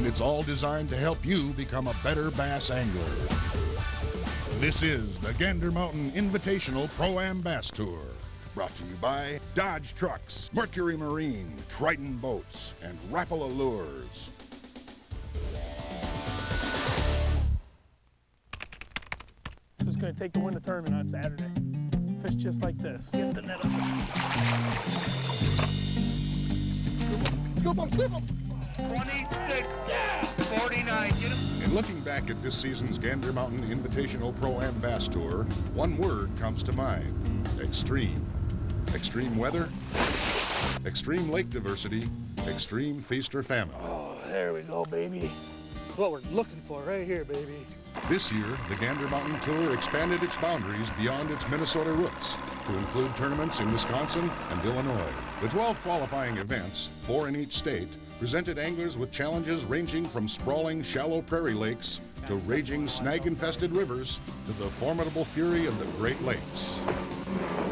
and it's all designed to help you become a better bass angler. This is the Gander Mountain Invitational Pro-Am Bass Tour, brought to you by Dodge Trucks, Mercury Marine, Triton Boats, and Rapala Lures. Just going to take the win the tournament on Saturday. Fish just like this. Get the net on this. Scoop him, scoop him! 26, 49, get him. In looking back at this season's Gander Mountain Invitational Pro-Am Bass Tour, one word comes to mind: extreme. Extreme weather, extreme lake diversity, extreme feast or famine. Oh, there we go, baby. What we're looking for right here, baby. This year, the Gander Mountain Tour expanded its boundaries beyond its Minnesota roots to include tournaments in Wisconsin and Illinois. The 12 qualifying events, 4 in each state, presented anglers with challenges ranging from sprawling shallow prairie lakes to raging snag-infested rivers to the formidable fury of the Great Lakes.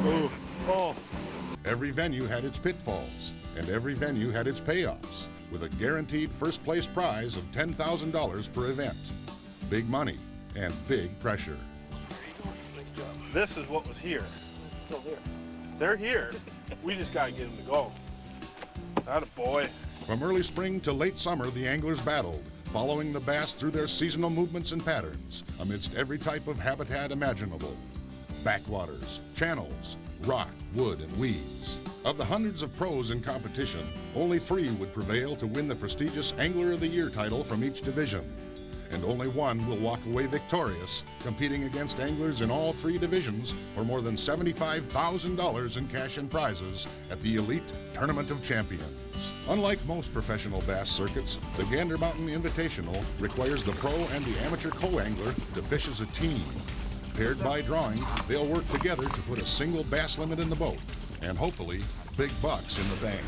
Ooh. Oh. Every venue had its pitfalls, and every venue had its payoffs, with a guaranteed first-place prize of $10,000 per event. Big money and big pressure. This is what was here. It's still here. They're here. We just gotta get them to go. Atta boy. From early spring to late summer, the anglers battled, following the bass through their seasonal movements and patterns, amidst every type of habitat imaginable. Backwaters, channels, rock, wood, and weeds. Of the hundreds of pros in competition, only 3 would prevail to win the prestigious Angler of the Year title from each division. And only one will walk away victorious, competing against anglers in all 3 divisions for more than $75,000 in cash and prizes at the Elite Tournament of Champions. Unlike most professional bass circuits, the Gander Mountain Invitational requires the pro and the amateur co-angler to fish as a team. Paired by drawing, they'll work together to put a single bass limit in the boat, and hopefully, big bucks in the bank.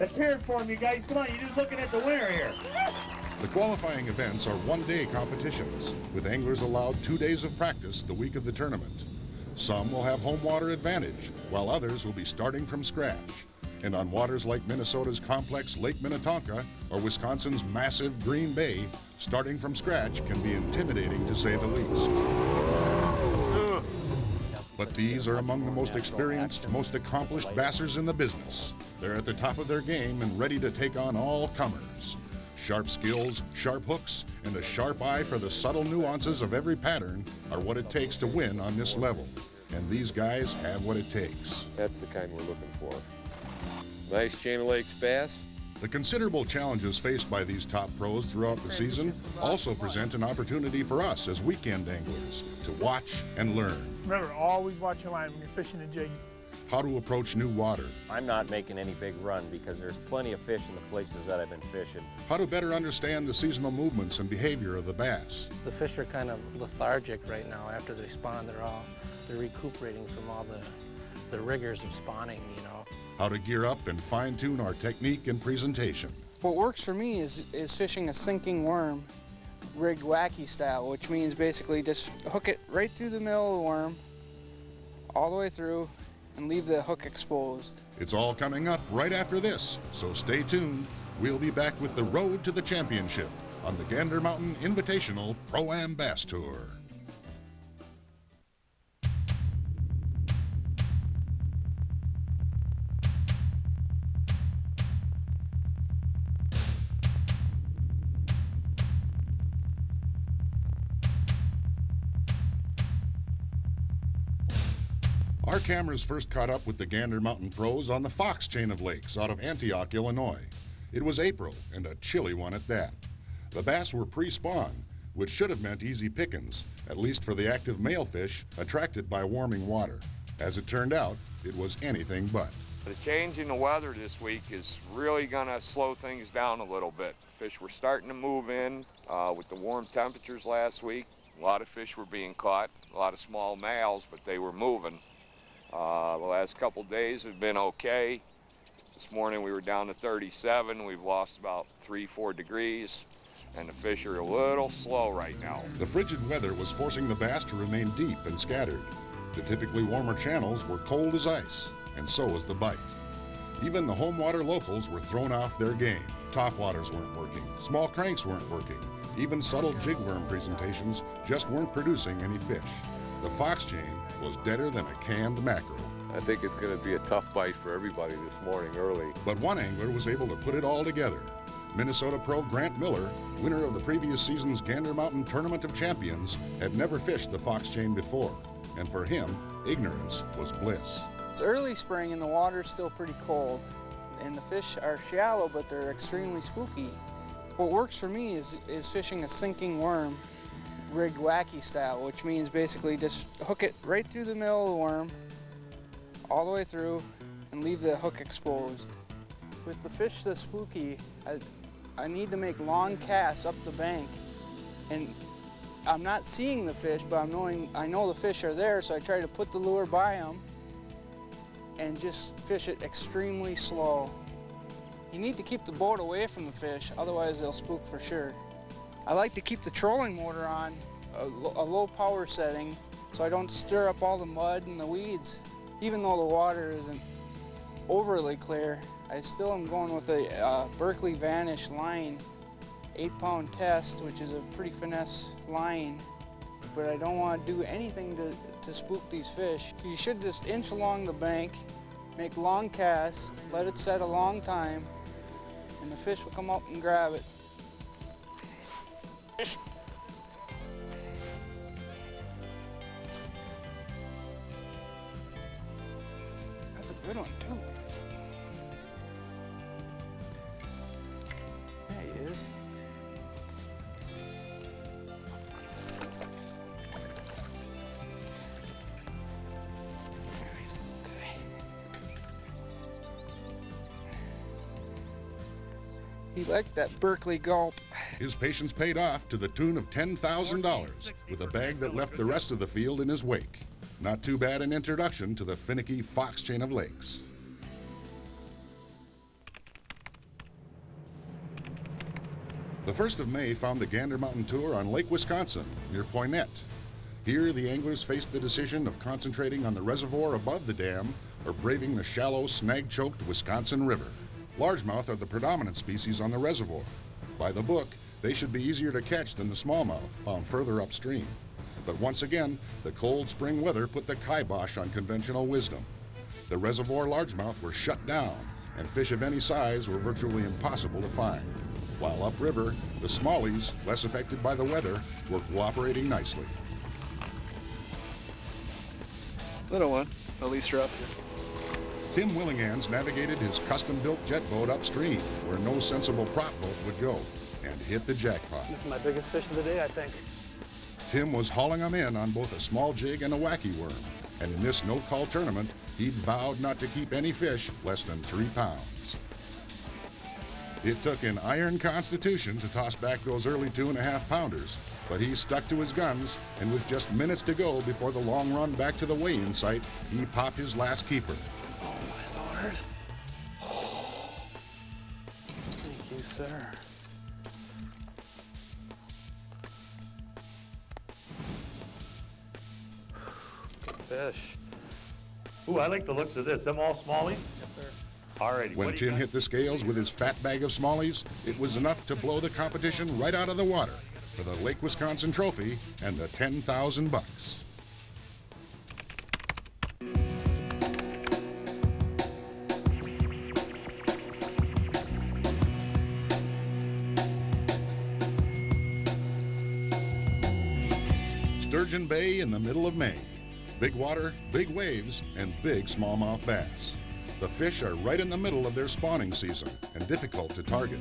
Let's hear it for him, you guys. Come on, you're just looking at the winner here. The qualifying events are one-day competitions, with anglers allowed 2 days of practice the week of the tournament. Some will have home water advantage, while others will be starting from scratch. And on waters like Minnesota's complex Lake Minnetonka or Wisconsin's massive Green Bay, starting from scratch can be intimidating to say the least. But these are among the most experienced, most accomplished bassers in the business. They're at the top of their game and ready to take on all comers. Sharp skills, sharp hooks, and a sharp eye for the subtle nuances of every pattern are what it takes to win on this level. And these guys have what it takes. That's the kind we're looking for. Nice chain of lakes bass. The considerable challenges faced by these top pros throughout the season also present an opportunity for us as weekend anglers to watch and learn. Remember, always watch your line when you're fishing a jig. How to approach new water. I'm not making any big run because there's plenty of fish in the places that I've been fishing. How to better understand the seasonal movements and behavior of the bass. The fish are kind of lethargic right now after they spawn. They're recuperating from all the rigors of spawning, you know. How to gear up and fine-tune our technique and presentation. What works for me is fishing a sinking worm, rigged wacky style, which means basically just hook it right through the middle of the worm, all the way through, and leave the hook exposed. It's all coming up right after this, so stay tuned. We'll be back with the road to the championship on the Gander Mountain Invitational Pro-Am Bass Tour. Our cameras first caught up with the Gander Mountain pros on the Fox chain of lakes out of Antioch, Illinois. It was April, and a chilly one at that. The bass were pre-spawn, which should have meant easy pickings, at least for the active male fish attracted by warming water. As it turned out, it was anything but. The change in the weather this week is really gonna slow things down a little bit. Fish were starting to move in with the warm temperatures last week. A lot of fish were being caught, a lot of small males, but they were moving. The last couple days have been okay. This morning we were down to 37. We've lost about 3-4 degrees, and the fish are a little slow right now. The frigid weather was forcing the bass to remain deep and scattered. The typically warmer channels were cold as ice, and so was the bite. Even the home water locals were thrown off their game. topwaters weren't working, small cranks weren't working, even subtle jig worm presentations just weren't producing any fish. The fox chain was deader than a canned mackerel. I think it's going to be a tough bite for everybody this morning early. But one angler was able to put it all together. Minnesota pro Grant Miller, winner of the previous season's Gander Mountain Tournament of Champions, had never fished the fox chain before. And for him, ignorance was bliss. It's early spring and the water's still pretty cold. And the fish are shallow, but they're extremely spooky. What works for me is fishing a sinking worm, rigged wacky style, which means basically just hook it right through the middle of the worm, all the way through, and leave the hook exposed. With the fish that's spooky, I need to make long casts up the bank, and I'm not seeing the fish, but I know the fish are there, so I try to put the lure by them and just fish it extremely slow. You need to keep the boat away from the fish, otherwise they'll spook for sure. I like to keep the trolling motor on a low power setting so I don't stir up all the mud and the weeds. Even though the water isn't overly clear, I still am going with a Berkeley Vanish line, 8-pound test, which is a pretty finesse line. But I don't want to do anything to spook these fish. You should just inch along the bank, make long casts, let it set a long time, and the fish will come up and grab it. That's a good one too. There he is. Nice little guy. He liked that Berkeley gulp. His patience paid off to the tune of $10,000 with a bag that left the rest of the field in his wake. Not too bad an introduction to the finicky fox chain of lakes. The 1st of May found the Gander Mountain Tour on Lake Wisconsin near Poinet. Here, the anglers faced the decision of concentrating on the reservoir above the dam or braving the shallow, snag-choked Wisconsin River. Largemouth are the predominant species on the reservoir. By the book, they should be easier to catch than the smallmouth, found further upstream. But once again, the cold spring weather put the kibosh on conventional wisdom. The reservoir largemouth were shut down, and fish of any size were virtually impossible to find. While upriver, the smallies, less affected by the weather, were cooperating nicely. Little one, at least you're up here. Tim Willingans navigated his custom-built jet boat upstream, where no sensible prop boat would go, and hit the jackpot. This is my biggest fish of the day, I think. Tim was hauling them in on both a small jig and a wacky worm, and in this no-call tournament, he'd vowed not to keep any fish less than 3 pounds. It took an iron constitution to toss back those early 2.5-pounders, but he stuck to his guns, and with just minutes to go before the long run back to the weigh-in site, he popped his last keeper. Oh, my Lord. Oh. Thank you, sir. Good fish. Ooh, I like the looks of this. Them all smallies? Yes, sir. Alrighty. When Tim hit the scales with his fat bag of smallies, it was enough to blow the competition right out of the water for the Lake Wisconsin Trophy and the $10,000. Sturgeon Bay in the middle of May. Big water, big waves, and big smallmouth bass. The fish are right in the middle of their spawning season and difficult to target.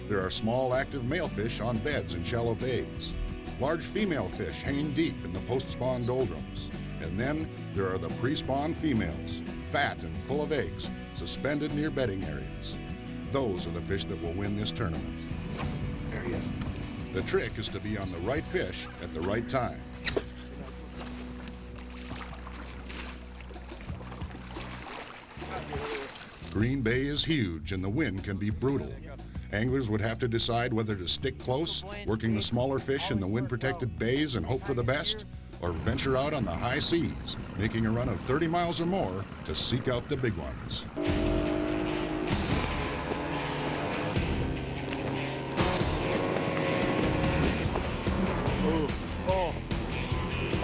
There are small active male fish on beds in shallow bays. Large female fish hanging deep in the post-spawn doldrums. And then there are the pre-spawn females, fat and full of eggs, suspended near bedding areas. Those are the fish that will win this tournament. There he is. The trick is to be on the right fish at the right time. Green Bay is huge and the wind can be brutal. Anglers would have to decide whether to stick close, working the smaller fish in the wind-protected bays and hope for the best, or venture out on the high seas, making a run of 30 miles or more to seek out the big ones.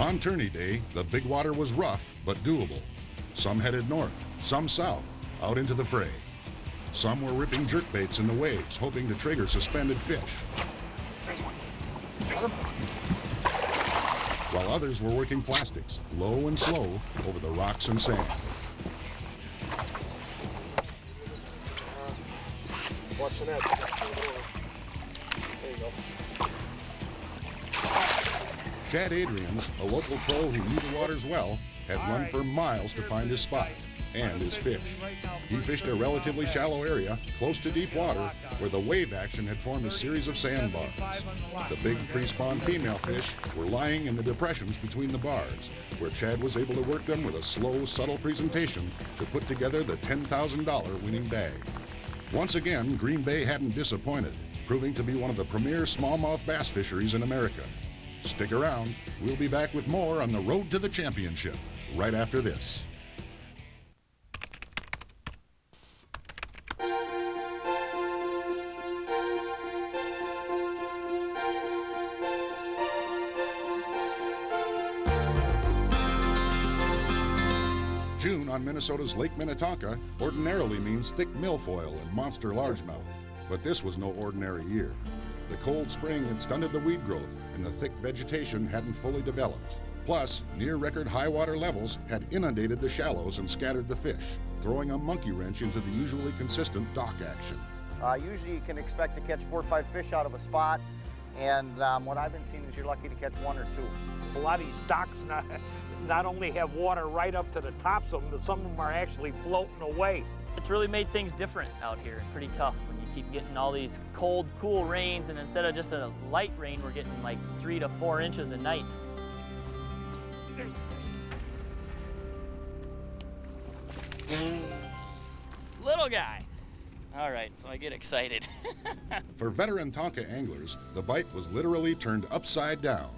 On tourney day, the big water was rough but doable. Some headed north, some south, out into the fray. Some were ripping jerkbaits in the waves, hoping to trigger suspended fish. While others were working plastics, low and slow, over the rocks and sand. Watch the net. There you go. Chad Adrians, a local pro who knew the waters well, had run for miles to find his spot and his fish. He fished a relatively shallow area close to deep water where the wave action had formed a series of sandbars. The big pre-spawn female fish were lying in the depressions between the bars, where Chad was able to work them with a slow, subtle presentation to put together the $10,000 winning bag. Once again, Green Bay hadn't disappointed, proving to be one of the premier smallmouth bass fisheries in America. Stick around, we'll be back with more on the road to the championship right after this. June on Minnesota's Lake Minnetonka ordinarily means thick milfoil and monster largemouth, but this was no ordinary year. The cold spring had stunted the weed growth, and the thick vegetation hadn't fully developed. Plus, near-record high water levels had inundated the shallows and scattered the fish, throwing a monkey wrench into the usually consistent dock action. Usually you can expect to catch 4 or 5 fish out of a spot, and what I've been seeing is you're lucky to catch 1 or 2. A lot of these docks not only have water right up to the tops of them, but some of them are actually floating away. It's really made things different out here. Pretty tough when you keep getting all these cold, cool rains, and instead of just a light rain, we're getting like 3 to 4 inches a night. Little guy. All right, so I get excited. For veteran Tonka anglers, the bite was literally turned upside down.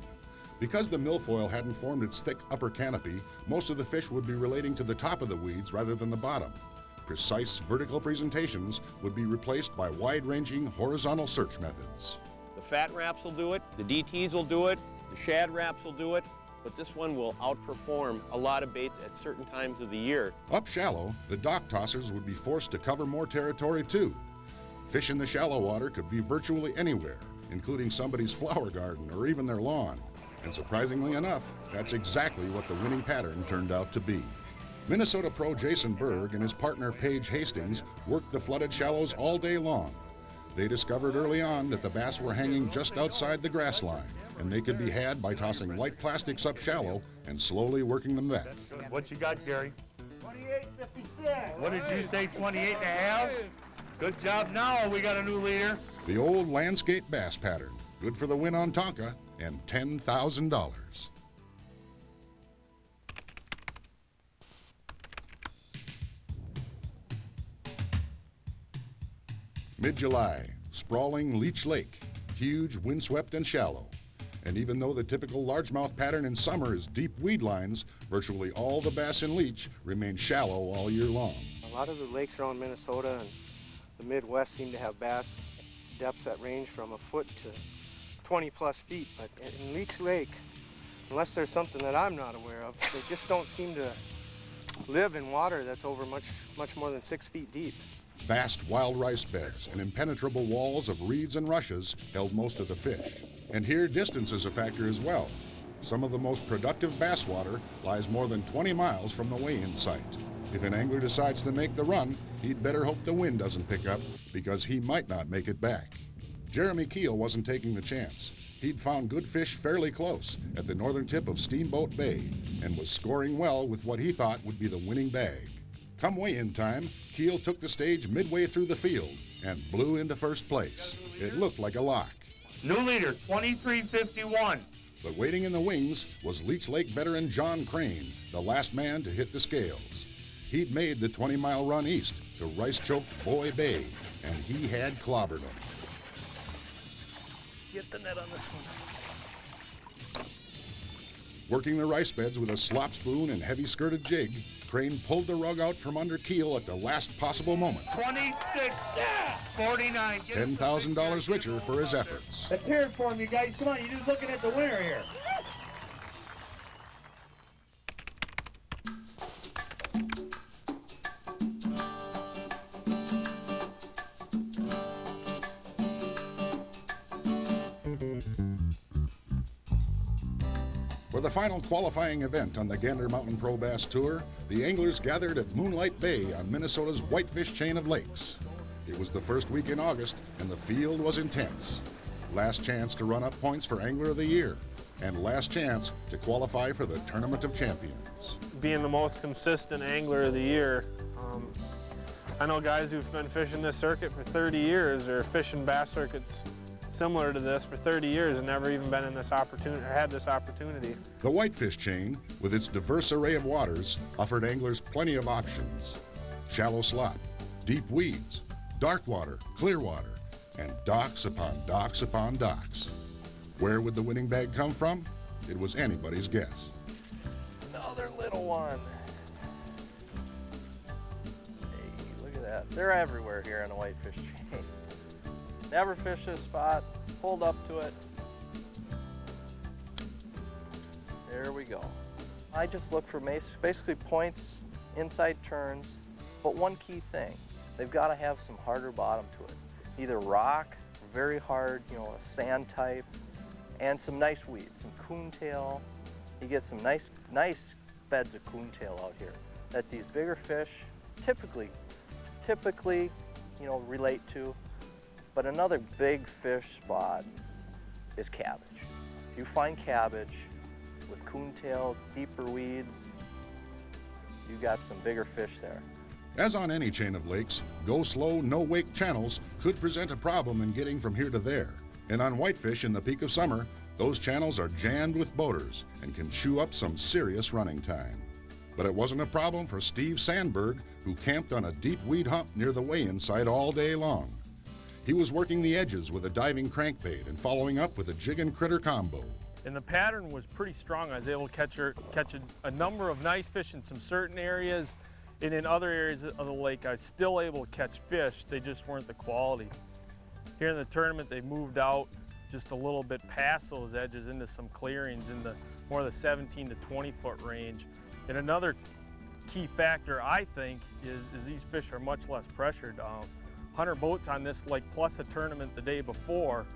Because the milfoil hadn't formed its thick upper canopy, most of the fish would be relating to the top of the weeds rather than the bottom. Precise vertical presentations would be replaced by wide-ranging horizontal search methods. The fat wraps will do it, the DTs will do it, the shad wraps will do it, but this one will outperform a lot of baits at certain times of the year. Up shallow, the dock tossers would be forced to cover more territory too. Fish in the shallow water could be virtually anywhere, including somebody's flower garden or even their lawn. And surprisingly enough, that's exactly what the winning pattern turned out to be. Minnesota pro Jason Berg and his partner Paige Hastings worked the flooded shallows all day long. They discovered early on that the bass were hanging just outside the grass line, and they could be had by tossing light plastics up shallow and slowly working them back. What you got, Gary? 28.56. What did you say, 28 and a half? Good job. Now we got a new leader. The old landscape bass pattern, good for the win on Tonka and $10,000. Mid-July, sprawling Leech Lake, huge, windswept, and shallow. And even though the typical largemouth pattern in summer is deep weed lines, virtually all the bass in Leech remain shallow all year long. A lot of the lakes around Minnesota and the Midwest seem to have bass depths that range from a foot to 20+ feet, but in Leech Lake, unless there's something that I'm not aware of, they just don't seem to live in water that's over much more than 6 feet deep. Vast wild rice beds and impenetrable walls of reeds and rushes held most of the fish. And here distance is a factor as well. Some of the most productive bass water lies more than 20 miles from the weigh-in site. If an angler decides to make the run, he'd better hope the wind doesn't pick up, because he might not make it back. Jeremy Keel wasn't taking the chance. He'd found good fish fairly close at the northern tip of Steamboat Bay and was scoring well with what he thought would be the winning bag. Come weigh-in time, Keel took the stage midway through the field and blew into first place. It looked like a lock. New leader, 23.51. But waiting in the wings was Leech Lake veteran John Crane, the last man to hit the scales. He'd made the 20-mile run east to rice-choked Boy Bay, and he had clobbered him. Get the net on this one. Working the rice beds with a slop spoon and heavy-skirted jig, Crane pulled the rug out from under Keel at the last possible moment. 26, 49. $10,000 richer for his efforts. Let's hear it for him, you guys. Come on, you're just looking at the winner here. For the final qualifying event on the Gander Mountain Pro Bass Tour, the anglers gathered at Moonlight Bay on Minnesota's whitefish chain of lakes. It was the first week in August, and the field was intense. Last chance to run up points for Angler of the Year, and last chance to qualify for the Tournament of Champions. Being the most consistent Angler of the Year, I know guys who've been fishing this circuit for 30 years or fishing bass circuits similar to this for 30 years and never even been in this opportunity or had this opportunity. The whitefish chain, with its diverse array of waters, offered anglers plenty of options. Shallow slot, deep weeds, dark water, clear water, and docks upon docks upon docks. Where would the winning bag come from? It was anybody's guess. Another little one. Hey, look at that. They're everywhere here on a whitefish chain. Never fished this spot, pulled up to it. There we go. I just look for basically points, inside turns, but one key thing, they've got to have some harder bottom to it. Either rock, very hard, a sand type, and some nice weeds, some coontail. You get some nice beds of coontail out here that these bigger fish typically, relate to. But another big fish spot is cabbage. If you find cabbage with coontail, deeper weeds, you got some bigger fish there. As on any chain of lakes, go-slow, no-wake channels could present a problem in getting from here to there. And on whitefish in the peak of summer, those channels are jammed with boaters and can chew up some serious running time. But it wasn't a problem for Steve Sandberg, who camped on a deep weed hump near the weigh-in site all day long. He was working the edges with a diving crankbait and following up with a jig and critter combo. And the pattern was pretty strong. I was able to catch a number of nice fish in some certain areas, and in other areas of the lake I was still able to catch fish. They just weren't the quality. Here in the tournament they moved out just a little bit past those edges into some clearings in the more the 17 to 20 foot range. And another key factor I think is these fish are much less pressured. 100 boats on this lake plus a tournament the day before.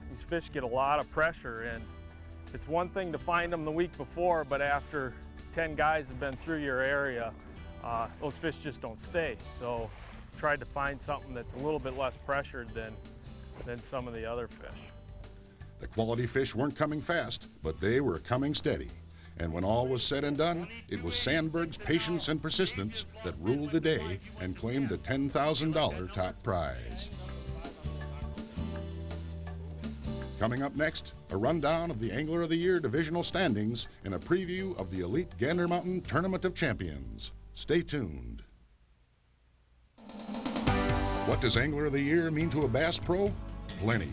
These fish get a lot of pressure, and it's one thing to find them the week before, but after 10 guys have been through your area, those fish just don't stay. So tried to find something that's a little bit less pressured than some of the other fish. The quality fish weren't coming fast, but they were coming steady. And when all was said and done, it was Sandberg's patience and persistence that ruled the day and claimed the $10,000 top prize. Coming up next, a rundown of the Angler of the Year divisional standings and a preview of the Elite Gander Mountain Tournament of Champions. Stay tuned. What does Angler of the Year mean to a bass pro? Plenty.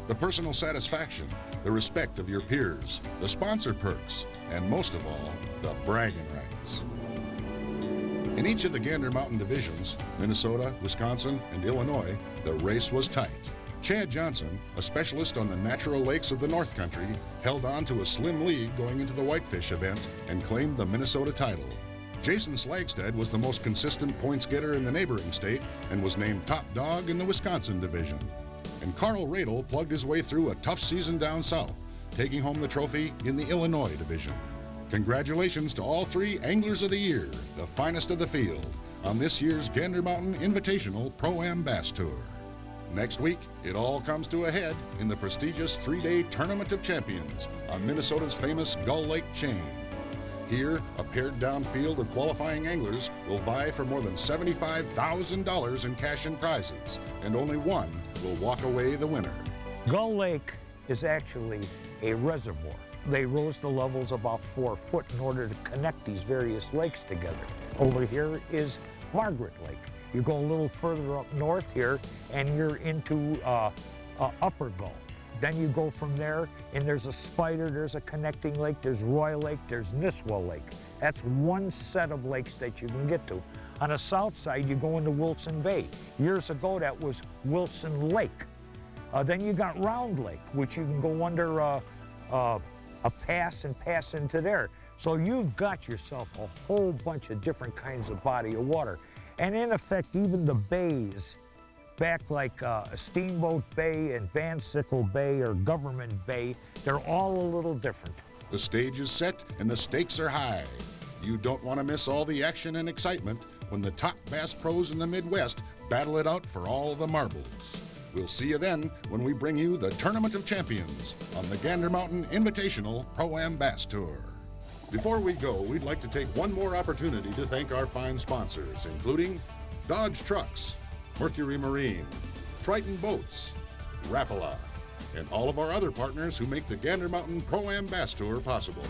The personal satisfaction, the respect of your peers, the sponsor perks, and most of all, the bragging rights. In each of the Gander Mountain divisions, Minnesota, Wisconsin, and Illinois, the race was tight. Chad Johnson, a specialist on the natural lakes of the North Country, held on to a slim lead going into the whitefish event and claimed the Minnesota title. Jason Slagstead was the most consistent points getter in the neighboring state and was named top dog in the Wisconsin division. And Carl Radel plugged his way through a tough season down south, taking home the trophy in the Illinois division. Congratulations to all three Anglers of the Year, the finest of the field, on this year's Gander Mountain Invitational Pro-Am Bass Tour. Next week, it all comes to a head in the prestigious 3-day Tournament of Champions on Minnesota's famous Gull Lake chain. Here, a pared-down field of qualifying anglers will vie for more than $75,000 in cash and prizes, and only one will walk away the winner. Gull Lake is actually a reservoir. They rose the levels about 4 foot in order to connect these various lakes together. Over here is Margaret Lake. You go a little further up north here, and you're into Upper Gull. Then you go from there, and there's a Spider, there's a connecting lake, there's Roy Lake, there's Nisswa Lake. That's one set of lakes that you can get to. On the south side, you go into Wilson Bay. Years ago, that was Wilson Lake. Then you got Round Lake, which you can go under a pass and pass into there. So you've got yourself a whole bunch of different kinds of body of water. And in effect, even the bays, back like Steamboat Bay and Van Sickle Bay or Government Bay, they're all a little different. The stage is set and the stakes are high. You don't want to miss all the action and excitement when the top bass pros in the Midwest battle it out for all the marbles. We'll see you then when we bring you the Tournament of Champions on the Gander Mountain Invitational Pro-Am Bass Tour. Before we go, we'd like to take one more opportunity to thank our fine sponsors, including Dodge Trucks, Mercury Marine, Triton Boats, Rapala, and all of our other partners who make the Gander Mountain Pro-Am Bass Tour possible.